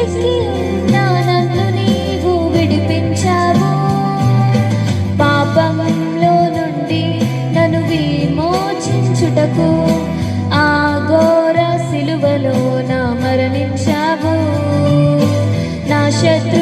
చిక్కి ఉన్న నన్ను నీవు విడిపించావు. పాపంలో నుండి నన్ను విమోచించుటకు ఆ ఘోర సిలువలో నా మరణించావు. నా శత్రు